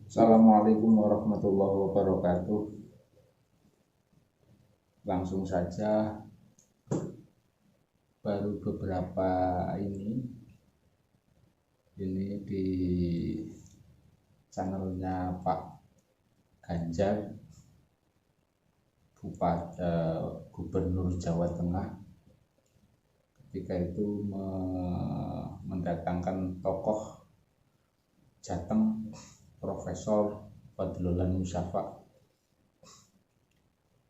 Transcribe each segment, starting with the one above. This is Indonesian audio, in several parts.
Assalamualaikum warahmatullahi wabarakatuh. Langsung saja, baru beberapa ini di channelnya Pak Ganjar, Gubernur Jawa Tengah, ketika itu mendatangkan tokoh Jateng, Profesor Fadlulan Musyafa.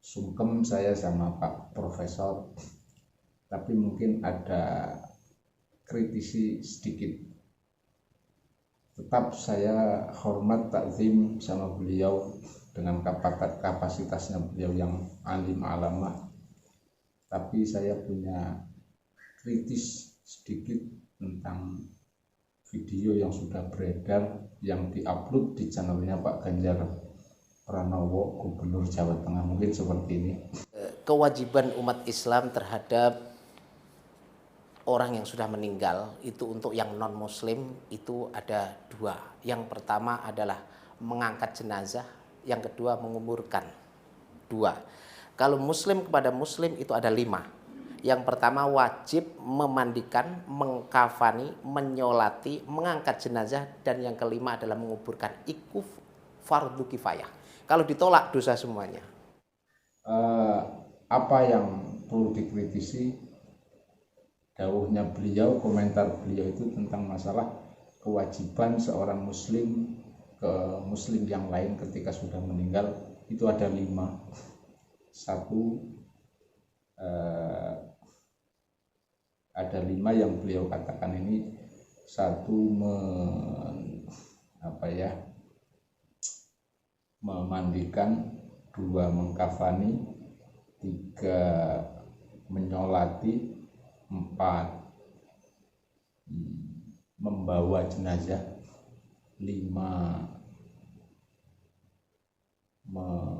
Sungkem saya sama Pak Profesor, tapi mungkin ada kritisi sedikit. Tetap saya hormat takzim sama beliau dengan kapasitasnya beliau yang alim alamah, tapi saya punya kritis sedikit tentang video yang sudah beredar yang diupload di channelnya Pak Ganjar Pranowo, Gubernur Jawa Tengah. Mungkin seperti ini. Kewajiban umat Islam terhadap orang yang sudah meninggal itu untuk yang non muslim itu ada dua. Yang pertama adalah mengangkat jenazah, yang kedua menguburkan. Dua. Kalau muslim kepada muslim itu ada 5. Yang pertama wajib memandikan, mengkafani, menyolati, mengangkat jenazah, dan yang kelima adalah menguburkan. Itu fardu kifayah. Kalau ditolak dosa semuanya. Apa yang perlu dikritisi dawuhnya beliau, komentar beliau itu tentang masalah kewajiban seorang muslim ke muslim yang lain ketika sudah meninggal itu ada 5. Ada 5 yang beliau katakan ini. Satu, memandikan. 2, mengkafani. 3, menyolati. 4, membawa jenazah. 5,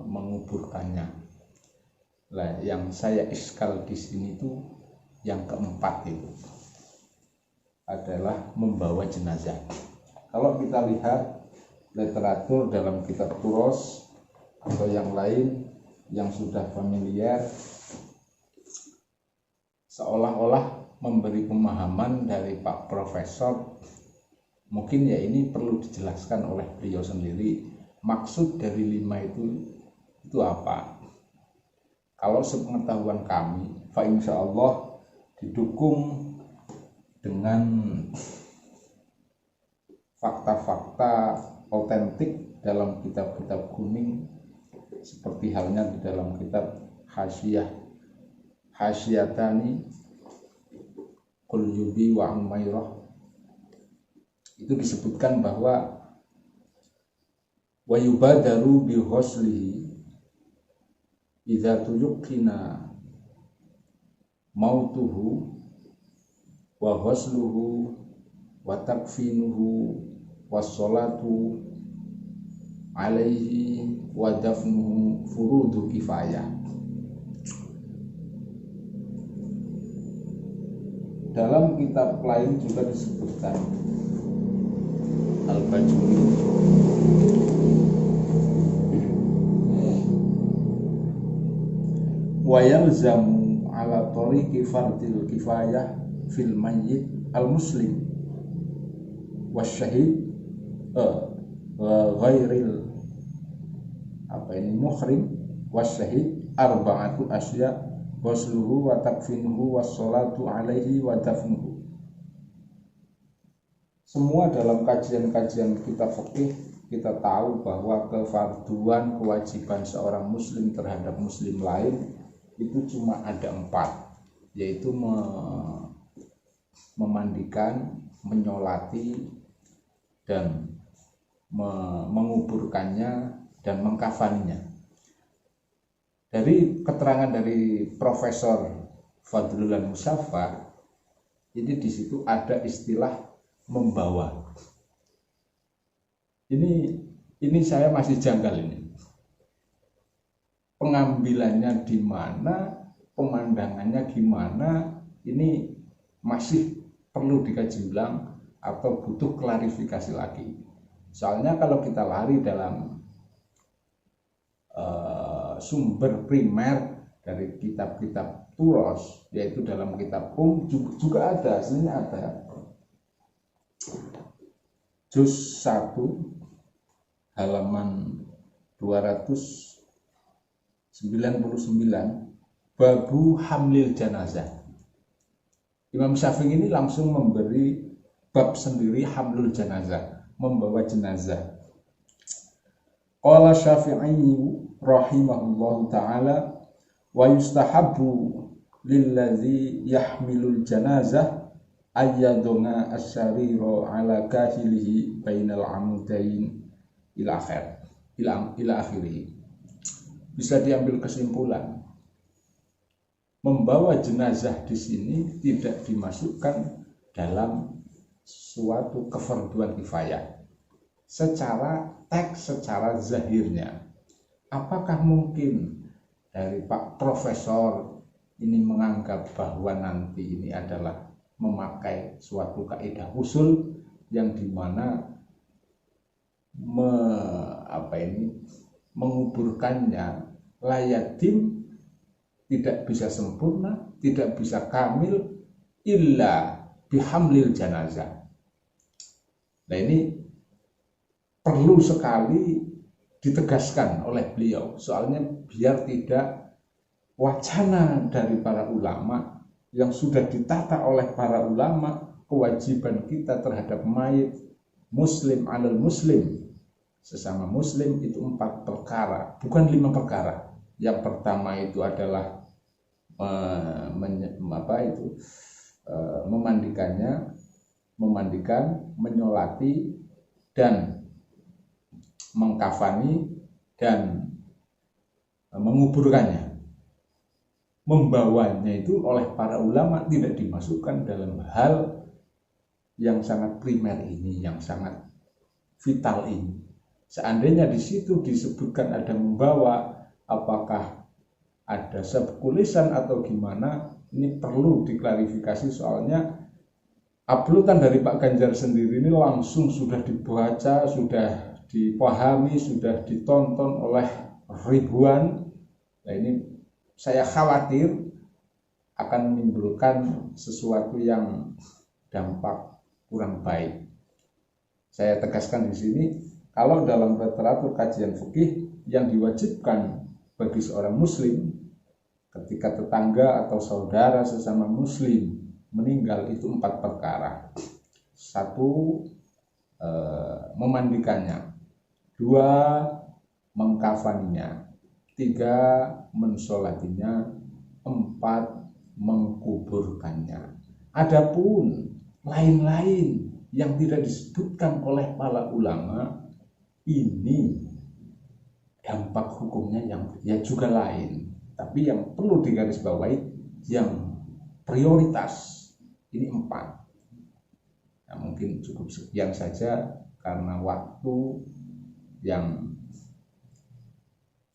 menguburkannya. Lah, yang saya iskal di sini tuh yang keempat itu adalah membawa jenazah. Kalau kita lihat literatur dalam kitab Turos atau yang lain yang sudah familiar, seolah-olah memberi pemahaman dari Pak Profesor. Mungkin ya ini perlu dijelaskan oleh beliau sendiri. Maksud dari 5 itu apa? Kalau sepengetahuan kami, fa insya Allah didukung dengan fakta-fakta otentik dalam kitab-kitab kuning, seperti halnya di dalam kitab Hasyatani Qulyubi wa Umairah, itu disebutkan bahwa wa yubadaru bi ghuslihi idza tuyqina mautuhu wa ghusluhu wa takfinuhu wassalatu alaihi wa dafnuhu furudu kifayah. Dalam kitab lain juga disebutkan Al-Bajuri wa yalzamu ala tariqi fardil kifayah fil mayyit al-muslim wasyahid ghairil muhrim wasyahid arba'atu asya ghusluhu wa takfinuhu wassalatu alaihi wa dafnuhu. Semua dalam kajian-kajian kitab fikih kita tahu bahwa kefarduan kewajiban seorang muslim terhadap muslim lain itu cuma ada 4, yaitu memandikan, menyolati, dan menguburkannya dan mengkafaninya. Dari keterangan dari Profesor Fadlulan Musyafa, ini di situ ada istilah membawa. Ini saya masih janggal ini. Pengambilannya di mana, pemandangannya gimana, ini masih perlu dikaji ulang atau butuh klarifikasi lagi. Soalnya kalau kita lari dalam sumber primer dari kitab-kitab Turos, yaitu dalam kitab juga ada, aslinya ada. Juz 1 halaman 299, babu hamlil janazah. Imam Syafi'i ini langsung memberi bab sendiri hamlul janazah, membawa jenazah. Qala Syafi'i rahimahullahu ta'ala, wa yustahabbu lilladzi yahmilul janazah ayyadunga asyariro ala kahilihi bainal amudain ila akhirih. Bisa diambil kesimpulan, membawa jenazah di sini tidak dimasukkan dalam suatu kefarduan kifayah secara teks, secara zahirnya. Apakah mungkin dari Pak Profesor ini menganggap bahwa nanti ini adalah memakai suatu kaidah usul yang dimana menguburkannya layadim, tidak bisa sempurna, tidak bisa kamil illa bihamlil janazah. Nah, ini perlu sekali ditegaskan oleh beliau, soalnya biar tidak wacana dari para ulama yang sudah ditata oleh para ulama, kewajiban kita terhadap mayit muslim alal muslim, sesama muslim itu 4 perkara, bukan 5 perkara. Yang pertama itu adalah memandikan, menyolati, dan mengkafani, dan menguburkannya. Membawanya itu oleh para ulama tidak dimasukkan dalam hal yang sangat primer ini, yang sangat vital ini. Seandainya di situ disebutkan ada membawa, apakah ada sebkulisan atau gimana, ini perlu diklarifikasi, soalnya uploadan dari Pak Ganjar sendiri ini langsung sudah dibaca, sudah dipahami, sudah ditonton oleh ribuan. Nah, ini saya khawatir akan menimbulkan sesuatu yang dampak kurang baik. Saya tegaskan di sini, kalau dalam literatur kajian fikih yang diwajibkan bagi seorang muslim ketika tetangga atau saudara sesama muslim meninggal itu 4 perkara. 1, memandikannya. 2, mengkafaninya. 3, mensolatinya. 4, mengkuburkannya. Adapun lain-lain yang tidak disebutkan oleh para ulama, ini dampak hukumnya yang juga lain. Tapi yang perlu digarisbawahi, yang prioritas ini 4. Nah, mungkin cukup sekian saja karena waktu yang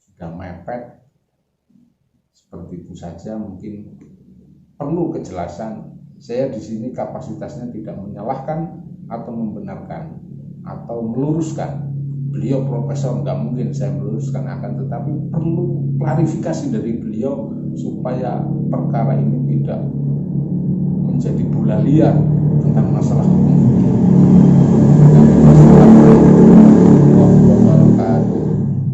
sudah mepet. Seperti itu saja, mungkin perlu kejelasan. Saya di sini kapasitasnya tidak menyalahkan atau membenarkan atau meluruskan. Beliau profesor, nggak mungkin saya meluruskan, akan tetapi perlu klarifikasi dari beliau supaya perkara ini tidak menjadi bola liar tentang masalah hukum.